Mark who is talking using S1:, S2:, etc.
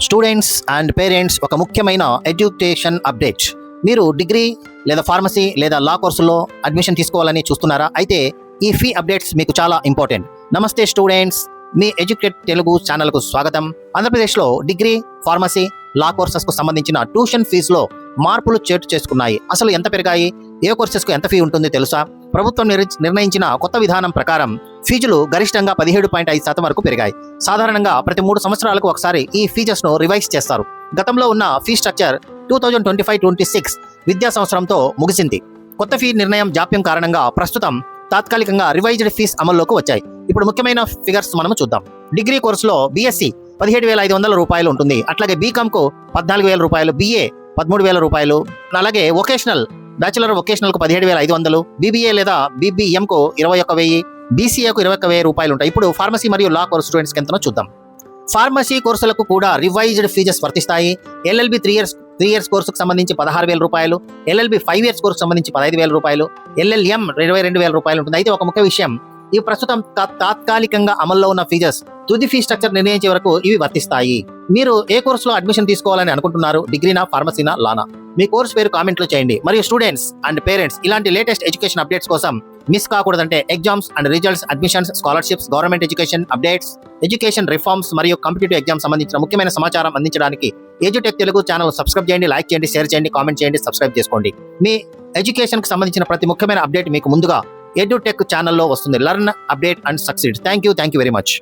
S1: Students and parents ఒక ముఖ్యమైన education update. మీరు డిగ్రీ లేదా ఫార్మసీ లేదా లా కోర్సుల్లో అడ్మిషన్ తీసుకోవాలని చూస్తున్నారా? అయితే ఈ ఫీ అప్డేట్స్ మీకు చాలా ఇంపార్టెంట్. నమస్తే స్టూడెంట్స్, మీ ఎడ్యుకేట్ తెలుగు ఛానల్కు స్వాగతం. ఆంధ్రప్రదేశ్లో డిగ్రీ, ఫార్మసీ, లా కోర్సెస్కు సంబంధించిన ట్యూషన్ ఫీజులో మార్పులు చేటు చేసుకున్నాయి. అసలు ఎంత పెరిగాయి? ఏ కోర్సెస్కు ఎంత ఫీ ఉంటుంది తెలుసా? ప్రభుత్వం నిర్ణయించిన కొత్త విధానం ప్రకారం ఫీజులు గరిష్టంగా 17.5% వరకు పెరిగాయి. సాధారణంగా ప్రతి 3 సంవత్సరాలకు ఒకసారి ఈ ఫీజెస్ను రివైజ్ చేస్తారు. గతంలో ఉన్న ఫీ స్ట్రక్చర్ 2025-26 విద్యా సంవత్సరంతో ముగిసింది. కొత్త ఫీ నిర్ణయం జాప్యం కారణంగా ప్రస్తుతం తాత్కాలికంగా రివైజ్డ్ ఫీస్ అమల్లోకి వచ్చాయి. ఇప్పుడు ముఖ్యమైన ఫిగర్స్ మనం చూద్దాం. డిగ్రీ కోర్సులో బీఎస్సీ 17,500 రూపాయలు ఉంటుంది. అట్లాగే బీకామ్కు 14,000 రూపాయలు, బీఏ 13,000 రూపాయలు, అలాగే వొకేషనల్ బ్యాచిలర్ వొకేషనల్కు 17,500, బీబీఏ లేదా బీబీఎంకు 21,000, బీసీఏకు 21,000 రూపాయలు ఉంటాయి. ఇప్పుడు ఫార్మసీ మరియు లా కోర్స్ స్టూడెంట్స్కి ఎంతనో చూద్దాం. ఫార్మసీ కోర్సులకు కూడా రివైజ్డ్ ఫీజెస్ వర్తిస్తాయి. ఎల్ఎల్బి 3 ఇయర్స్ కోర్సుకు సంబంధించి 16,000 రూపాయలు, ఎల్ఎల్బి 5 ఇయర్స్ కోర్సుకు సంబంధించి 15,000 రూపాయలు, ఎల్ఎల్ఎం 22,000 రూపాయలు ఉంటుంది. అయితే ఒక ముఖ్య విషయం, ఇవి ప్రస్తుతం తాత్కాలికంగా అమల్లో ఉన్న ఫీజెస్. తుది ఫీ స్ట్రక్చర్ నిర్ణయించే వరకు ఇవి వర్తిస్తాయి. మీరు ఏ కోర్సులో అడ్మిషన్ తీసుకోవాలని అనుకుంటున్నారు? డిగ్రీనా, ఫార్మసీనా, లానా? మీ కోర్స్ పేరు కామెంట్లో చేయండి. మరియు స్టూడెంట్స్ అండ్ పేరెంట్స్ ఇలాంటి లేటెస్ట్ ఎడ్యుకేషన్ అప్డేట్స్ కోసం మిస్ కాకూడదంటే exams and results, admissions, scholarships, government education updates, education reforms మరియు కాంపిటేటివ్ ఎగ్జామ్స్ సంబంధించిన ముఖ్యమైన సమాచారం అందించడానికి ఎడ్యుటెక్ తెలుగు ఛానల్ సబ్స్క్రైబ్ చేయండి, లైక్ చేయండి, షేర్ చేయండి, కామెంట్ చేయండి, సబ్స్క్రైబ్ చేసుకోండి. మీ ఎడ్యుకేషన్కి సంబంధించిన ప్రతి ముఖ్యమైన అప్డేట్ మీకు ముందుగా ఎడ్యుటెక్ ఛానల్లో వస్తుంది. Learn, update and succeed. Thank you very much.